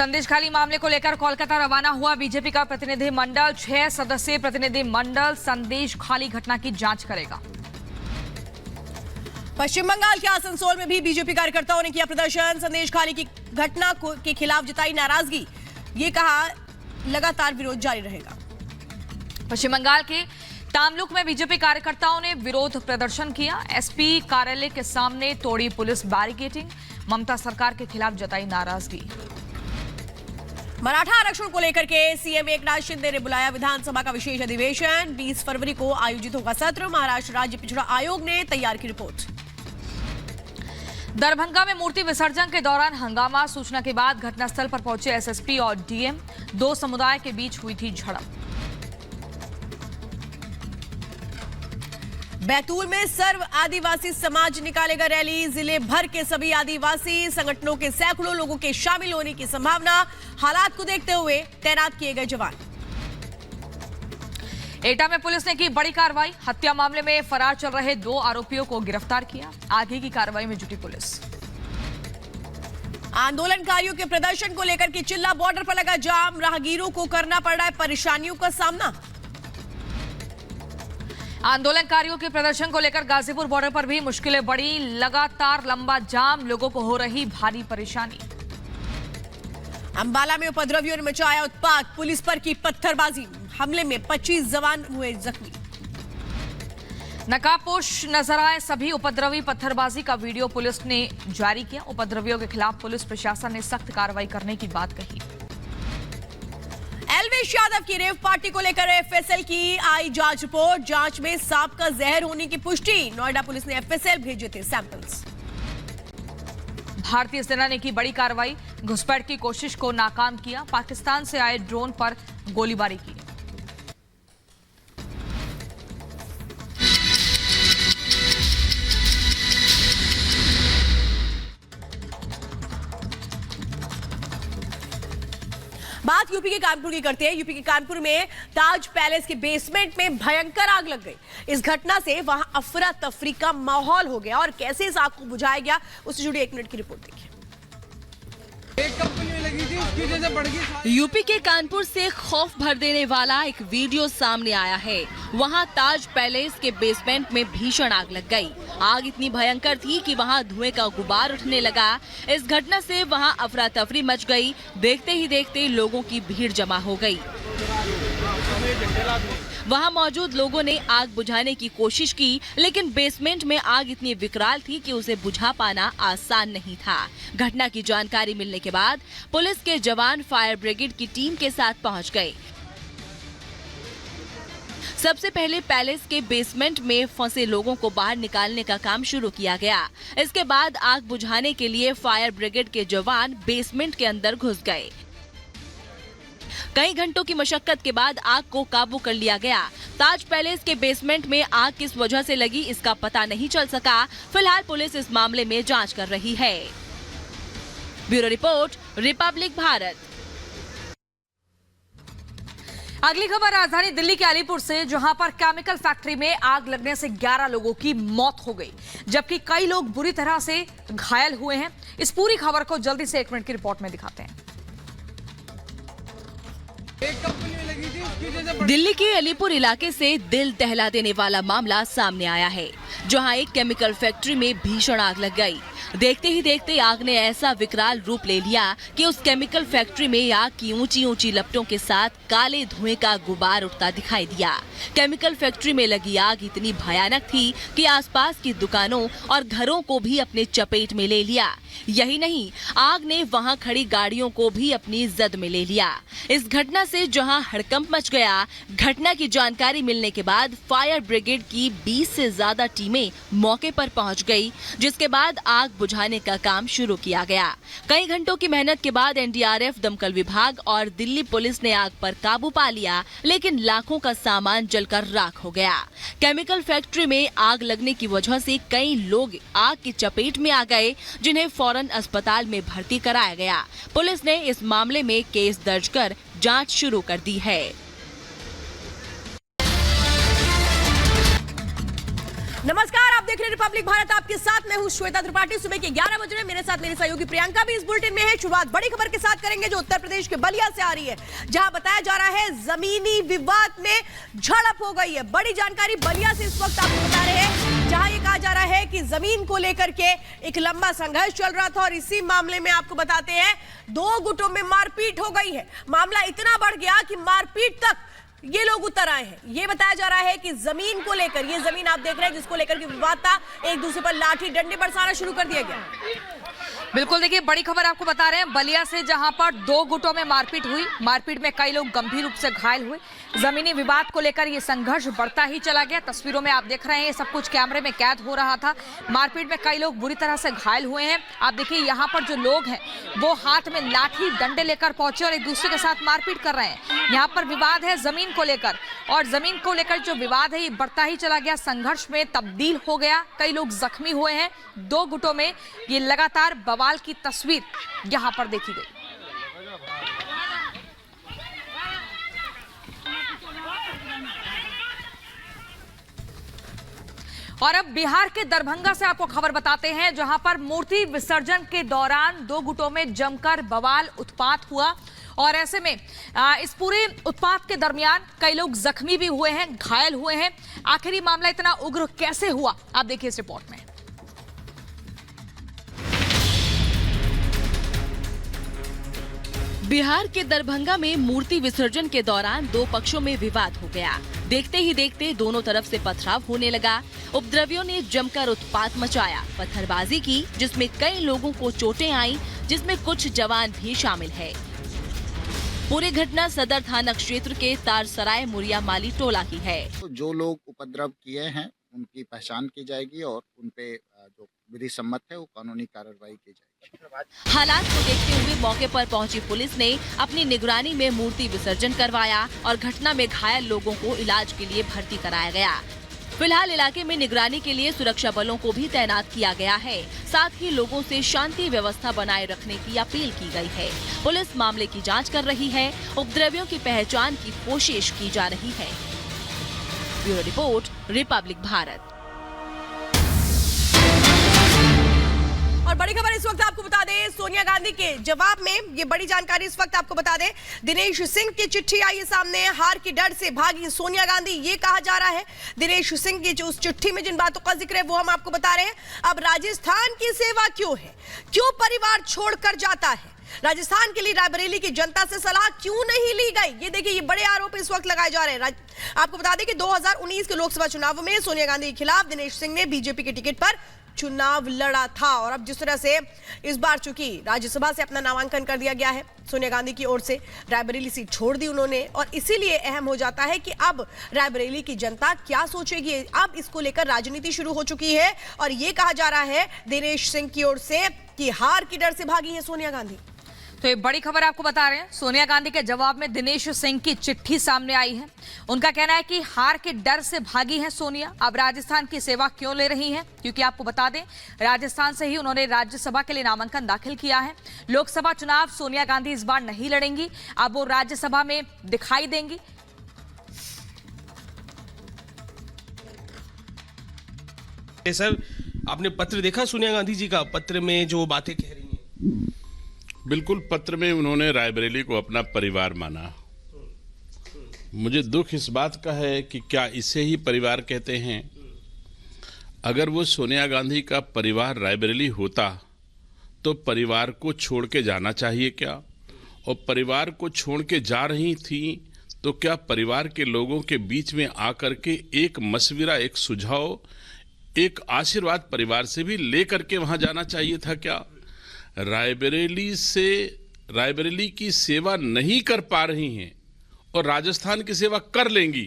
संदेशखाली मामले को लेकर कोलकाता रवाना हुआ बीजेपी का प्रतिनिधि मंडल। 6 सदस्यीय प्रतिनिधि मंडल संदेशखाली घटना की जांच करेगा। पश्चिम बंगाल के आसनसोल में भी बीजेपी कार्यकर्ताओं ने किया प्रदर्शन। संदेशखाली की घटना के खिलाफ जताई नाराजगी। ये कहा लगातार विरोध जारी रहेगा। पश्चिम बंगाल के तामलुक में बीजेपी कार्यकर्ताओं ने विरोध प्रदर्शन किया। एसपी कार्यालय के सामने तोड़ी पुलिस बैरिकेडिंग। ममता सरकार के खिलाफ जताई नाराजगी। मराठा आरक्षण को लेकर के सीएम एकनाथ शिंदे ने बुलाया विधानसभा का विशेष अधिवेशन। 20 फरवरी को आयोजित होगा सत्र। महाराष्ट्र राज्य पिछड़ा आयोग ने तैयार की रिपोर्ट। दरभंगा में मूर्ति विसर्जन के दौरान हंगामा। सूचना के बाद घटनास्थल पर पहुंचे एसएसपी और डीएम। 2 समुदाय के बीच हुई थी झड़प। बैतूल में सर्व आदिवासी समाज निकालेगा रैली। जिले भर के सभी आदिवासी संगठनों के सैकड़ों लोगों के शामिल होने की संभावना। हालात को देखते हुए तैनात किए गए जवान। एटा में पुलिस ने की बड़ी कार्रवाई। हत्या मामले में फरार चल रहे 2 आरोपियों को गिरफ्तार किया। आगे की कार्रवाई में जुटी पुलिस। आंदोलनकारियों के प्रदर्शन को लेकर के चिल्ला बॉर्डर पर लगा जाम। राहगीरों को करना पड़ रहा है परेशानियों का सामना। आंदोलनकारियों के प्रदर्शन को लेकर गाजीपुर बॉर्डर पर भी मुश्किलें बढ़ी। लगातार लंबा जाम। लोगों को हो रही भारी परेशानी। अंबाला में उपद्रवियों ने मचाया उत्पात। पुलिस पर की पत्थरबाजी। हमले में 25 जवान हुए जख्मी। नकाबपोश नजर आए सभी उपद्रवी। पत्थरबाजी का वीडियो पुलिस ने जारी किया। उपद्रवियों के खिलाफ पुलिस प्रशासन ने सख्त कार्रवाई करने की बात कही। एलवेश यादव की रेव पार्टी को लेकर एफएसएल की आई जांच रिपोर्ट। जांच में सांप का जहर होने की पुष्टि। नोएडा पुलिस ने एफएसएल भेजे थे सैंपल्स। भारतीय सेना ने की बड़ी कार्रवाई। घुसपैठ की कोशिश को नाकाम किया। पाकिस्तान से आए ड्रोन पर गोलीबारी की। बात यूपी के कानपुर की करते हैं। यूपी के कानपुर में ताज पैलेस के बेसमेंट में भयंकर आग लग गई। इस घटना से वहां अफरा तफरी का माहौल हो गया और कैसे इस आग को बुझाया गया उससे जुड़ी 1 मिनट की रिपोर्ट देखिए। एक कंपनी में लगी थी, उसकी वजह से बढ़ गई। यूपी के कानपुर से खौफ भर देने वाला एक वीडियो सामने आया है। वहां ताज पैलेस के बेसमेंट में भीषण आग लग गई। आग इतनी भयंकर थी कि वहां धुएं का गुबार उठने लगा। इस घटना से वहां अफरा तफरी मच गई। देखते ही देखते लोगों की भीड़ जमा हो गई। वहां मौजूद लोगों ने आग बुझाने की कोशिश की, लेकिन बेसमेंट में आग इतनी विकराल थी कि उसे बुझा पाना आसान नहीं था। घटना की जानकारी मिलने के बाद पुलिस के जवान फायर ब्रिगेड की टीम के साथ पहुंच गए। सबसे पहले पैलेस के बेसमेंट में फंसे लोगों को बाहर निकालने का काम शुरू किया गया। इसके बाद आग बुझाने के लिए फायर ब्रिगेड के जवान बेसमेंट के अंदर घुस गए। कई घंटों की मशक्कत के बाद आग को काबू कर लिया गया। ताज पैलेस के बेसमेंट में आग किस वजह से लगी इसका पता नहीं चल सका। फिलहाल पुलिस इस मामले में जांच कर रही है। Bureau report, Republic Bharat. अगली खबर राजधानी दिल्ली के अलीपुर से, जहां पर केमिकल फैक्ट्री में आग लगने से 11 लोगों की मौत हो गई, जबकि कई लोग बुरी तरह से घायल हुए हैं। इस पूरी खबर को जल्दी से 1 मिनट की रिपोर्ट में दिखाते हैं। एक कंपनी में लगी थी, उसकी वजह से दिल्ली के अलीपुर इलाके से दिल दहला देने वाला मामला सामने आया है, जहां एक केमिकल फैक्ट्री में भीषण आग लग गई। देखते ही देखते आग ने ऐसा विकराल रूप ले लिया कि उस केमिकल फैक्ट्री में आग की ऊंची ऊंची लपटों के साथ काले धुएं का गुबार उठता दिखाई दिया। केमिकल फैक्ट्री में लगी आग इतनी भयानक थी कि आसपास की दुकानों और घरों को भी अपने चपेट में ले लिया। यही नहीं, आग ने वहां खड़ी गाड़ियों को भी अपनी जद में ले लिया। इस घटना से जहां हड़कंप मच गया, घटना की जानकारी मिलने के बाद फायर ब्रिगेड की 20 से ज्यादा टीमें मौके पर पहुंच गई, जिसके बाद आग बुझाने का काम शुरू किया गया। कई घंटों की मेहनत के बाद एनडीआरएफ, दमकल विभाग और दिल्ली पुलिस ने आग पर काबू पा लिया, लेकिन लाखों का सामान जलकर राख हो गया। केमिकल फैक्ट्री में आग लगने की वजह से कई लोग आग की चपेट में आ गए, जिन्हें फौरन अस्पताल में भर्ती कराया गया। पुलिस ने इस मामले में केस दर्ज कर जांच शुरू कर दी है। नमस्कार, आप देख रहे हैं रिपब्लिक भारत, आपके साथ मैं हूं श्वेता त्रिपाठी। सुबह के 11 बज रहे हैं, मेरे साथ मेरी सहयोगी प्रियंका भी इस बुलेटिन में है। शुरुआत बड़ी खबर के साथ करेंगे जो उत्तर प्रदेश के बलिया से आ रही है, जहां बताया जा रहा है जमीनी विवाद में झड़प हो गई है। बड़ी जानकारी बलिया से इस वक्त आपको बता रहे हैं, जहां ये कहा जा रहा है कि जमीन को लेकर के एक लंबा संघर्ष चल रहा था और इसी मामले में आपको बताते हैं 2 गुटों में मारपीट हो गई है। मामला इतना बढ़ गया कि मारपीट तक ये लोग उतर आए हैं। ये बताया जा रहा है कि जमीन को लेकर, ये जमीन आप देख रहे हैं जिसको लेकर के विवाद था, एक दूसरे पर लाठी डंडे बरसाना शुरू कर दिया गया। बिल्कुल, देखिए बड़ी खबर आपको बता रहे हैं बलिया से, जहां पर 2 गुटों में मारपीट हुई। मारपीट में कई लोग गंभीर रूप से घायल हुए। जमीनी विवाद को लेकर ये संघर्ष बढ़ता ही चला गया। तस्वीरों में आप देख रहे हैं, ये सब कुछ कैमरे में कैद हो रहा था। मारपीट में कई लोग बुरी तरह से घायल हुए हैं। आप देखिए यहाँ पर जो लोग हैं वो हाथ में लाठी डंडे लेकर पहुंचे और एक दूसरे के साथ मारपीट कर रहे हैं। यहाँ पर विवाद है जमीन को लेकर, और जमीन को लेकर जो विवाद है ये बढ़ता ही चला गया, संघर्ष में तब्दील हो गया। कई लोग जख्मी हुए हैं। 2 गुटों में ये लगातार बवाल की तस्वीर यहां पर देखी गई। और अब बिहार के दरभंगा से आपको खबर बताते हैं, जहां पर मूर्ति विसर्जन के दौरान 2 गुटों में जमकर बवाल उत्पात हुआ। और ऐसे में इस पूरे उत्पात के दरमियान कई लोग जख्मी भी हुए हैं, घायल हुए हैं। आखिर ये मामला इतना उग्र कैसे हुआ, आप देखिए इस रिपोर्ट में। बिहार के दरभंगा में मूर्ति विसर्जन के दौरान 2 पक्षों में विवाद हो गया। देखते ही देखते दोनों तरफ से पथराव होने लगा। उपद्रवियों ने जमकर उत्पात मचाया, पत्थरबाजी की, जिसमें कई लोगों को चोटें आईं, जिसमें कुछ जवान भी शामिल है। पूरी घटना सदर थाना क्षेत्र के तारसराय मुरिया माली टोला की है। तो जो लोग उपद्रव किए हैं उनकी पहचान की जाएगी और उनपे जो विधि सम्मत है वो कानूनी कार्रवाई की जाएगी। हालात को देखते हुए मौके पर पहुंची पुलिस ने अपनी निगरानी में मूर्ति विसर्जन करवाया और घटना में घायल लोगों को इलाज के लिए भर्ती कराया गया। फिलहाल इलाके में निगरानी के लिए सुरक्षा बलों को भी तैनात किया गया है। साथ ही लोगों से शांति व्यवस्था बनाए रखने की अपील की गई है। पुलिस मामले की जांच कर रही है। उपद्रवियों की पहचान की कोशिश की जा रही है। Bureau report, Republic Bharat. और बड़ी खबर इस वक्त आपको बता दें, सोनिया गांधी के जवाब में ये बड़ी जानकारी इस वक्त आपको बता दें, दिनेश सिंह की चिट्ठी आई है सामने। हार के डर से भागी सोनिया गांधी, ये कहा जा रहा है। दिनेश सिंह की जो उस चिट्ठी में जिन बातों का जिक्र है वो हम आपको बता रहे हैं। अब राजस्थान की सेवा क्यों है, क्यों परिवार छोड़कर जाता है, राजस्थान के लिए रायबरेली की जनता से सलाह क्यों नहीं ली गई, ये देखिए ये बड़े आरोप इस वक्त लगाए जा रहे हैं। आपको बता दें कि 2019 के लोकसभा चुनाव में सोनिया गांधी के खिलाफ दिनेश सिंह ने बीजेपी के टिकट पर चुनाव लड़ा था। और अब जिस तरह से इस बार चूंकि राज्यसभा से अपना नामांकन कर दिया गया है सोनिया गांधी की ओर से, रायबरेली सीट छोड़ दी उन्होंने, और इसीलिए अहम हो जाता है कि अब रायबरेली की जनता क्या सोचेगी। अब इसको लेकर राजनीति शुरू हो चुकी है और ये कहा जा रहा है दिनेश सिंह की ओर से कि हार की डर से भागी है सोनिया गांधी। तो ये बड़ी खबर आपको बता रहे हैं, सोनिया गांधी के जवाब में दिनेश सिंह की चिट्ठी सामने आई है। उनका कहना है कि हार के डर से भागी हैं सोनिया। अब राजस्थान की सेवा क्यों ले रही हैं, क्योंकि आपको बता दें राजस्थान से ही उन्होंने राज्यसभा के लिए नामांकन दाखिल किया है। लोकसभा चुनाव सोनिया गांधी इस बार नहीं लड़ेंगी, अब वो राज्यसभा में दिखाई देंगी। सर, आपने पत्र देखा सोनिया गांधी जी का? पत्र में जो बातें कह रही हैं, बिल्कुल, पत्र में उन्होंने रायबरेली को अपना परिवार माना। मुझे दुख इस बात का है कि क्या इसे ही परिवार कहते हैं? अगर वो सोनिया गांधी का परिवार रायबरेली होता तो परिवार को छोड़ के जाना चाहिए क्या? और परिवार को छोड़ के जा रही थी तो क्या परिवार के लोगों के बीच में आकर के एक मशविरा, एक सुझाव, एक आशीर्वाद परिवार से भी ले करके वहाँ जाना चाहिए था क्या? रायबरेली की सेवा नहीं कर पा रही हैं और राजस्थान की सेवा कर लेंगी।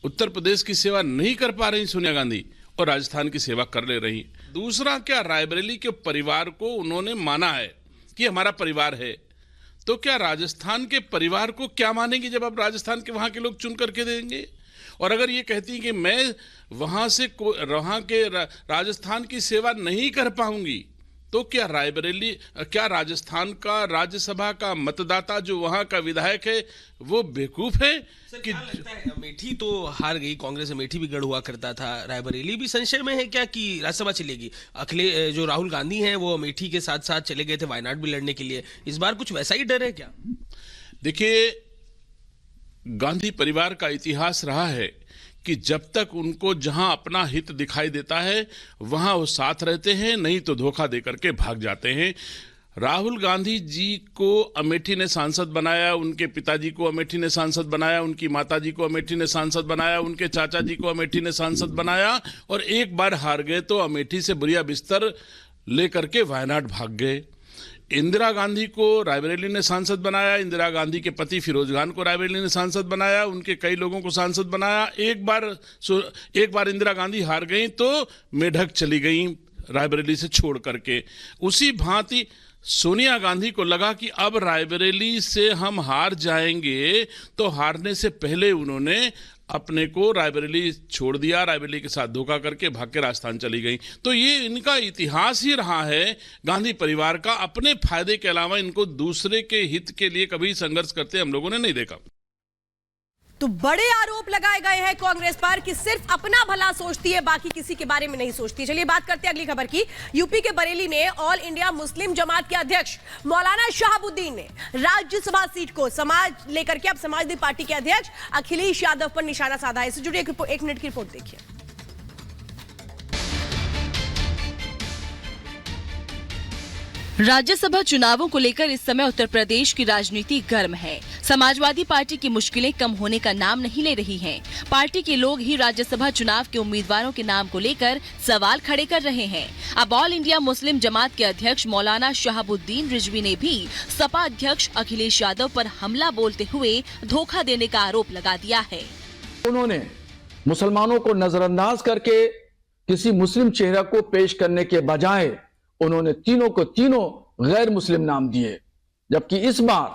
उत्तर प्रदेश की सेवा नहीं कर पा रही सोनिया गांधी और राजस्थान की सेवा कर ले रही। दूसरा, क्या रायबरेली के परिवार को उन्होंने माना है कि हमारा परिवार है, तो क्या राजस्थान के परिवार को क्या मानेंगे जब अब राजस्थान के वहाँ के लोग चुन करके देंगे? और अगर ये कहती कि मैं वहाँ के राजस्थान की सेवा नहीं कर पाऊंगी तो क्या रायबरेली, क्या राजस्थान का राज्यसभा का मतदाता जो वहां का विधायक है वो बेवकूफ है कि लगता है अमेठी तो हार गई, कांग्रेस अमेठी भी गढ़ हुआ करता था, रायबरेली भी संशय में है क्या कि राज्यसभा चलेगी? जो राहुल गांधी हैं वो अमेठी के साथ साथ चले गए थे वायनाड भी लड़ने के लिए, इस बार कुछ वैसा ही डर है क्या? देखिए, गांधी परिवार का इतिहास रहा है कि जब तक उनको जहां अपना हित दिखाई देता है वहां वो साथ रहते हैं, नहीं तो धोखा देकर के भाग जाते हैं। राहुल गांधी जी को अमेठी ने सांसद बनाया, उनके पिताजी को अमेठी ने सांसद बनाया, उनकी माताजी को अमेठी ने सांसद बनाया, उनके चाचा जी को अमेठी ने सांसद बनाया, और एक बार हार गए तो अमेठी से बुरिया बिस्तर लेकर के वायनाड भाग गए। इंदिरा गांधी को रायबरेली ने सांसद बनाया, इंदिरा गांधी के पति फिरोज खान को रायबरेली ने सांसद बनाया, उनके कई लोगों को सांसद बनाया। एक बार इंदिरा गांधी हार गई तो मेढक चली गई रायबरेली से छोड़ करके। उसी भांति सोनिया गांधी को लगा कि अब रायबरेली से हम हार जाएंगे, तो हारने से पहले उन्होंने अपने को रायबरेली छोड़ दिया, रायबरेली के साथ धोखा करके भाग के राजस्थान चली गई। तो ये इनका इतिहास ही रहा है गांधी परिवार का, अपने फायदे के अलावा इनको दूसरे के हित के लिए कभी संघर्ष करते हम लोगों ने नहीं देखा। तो बड़े आरोप लगाए गए हैं कांग्रेस पर कि सिर्फ अपना भला सोचती है, बाकी किसी के बारे में नहीं सोचती। चलिए बात करते हैं अगली खबर की। यूपी के बरेली में ऑल इंडिया मुस्लिम जमात के अध्यक्ष मौलाना शहाबुद्दीन ने राज्यसभा सीट को समाज लेकर के अब समाजवादी पार्टी के अध्यक्ष अखिलेश यादव पर निशाना साधा है। इससे जुड़ी एक मिनट की रिपोर्ट देखिए। राज्यसभा चुनावों को लेकर इस समय उत्तर प्रदेश की राजनीति गर्म है। समाजवादी पार्टी की मुश्किलें कम होने का नाम नहीं ले रही हैं। पार्टी के लोग ही राज्यसभा चुनाव के उम्मीदवारों के नाम को लेकर सवाल खड़े कर रहे हैं। अब ऑल इंडिया मुस्लिम जमात के अध्यक्ष मौलाना शहाबुद्दीन रिजवी ने भी सपा अध्यक्ष अखिलेश यादव पर हमला बोलते हुए धोखा देने का आरोप लगा दिया है। उन्होंने मुसलमानों को नजरअंदाज करके किसी मुस्लिम चेहरा को पेश करने के बजाय उन्होंने तीनों को तीनों गैर मुस्लिम नाम दिए, जबकि इस बार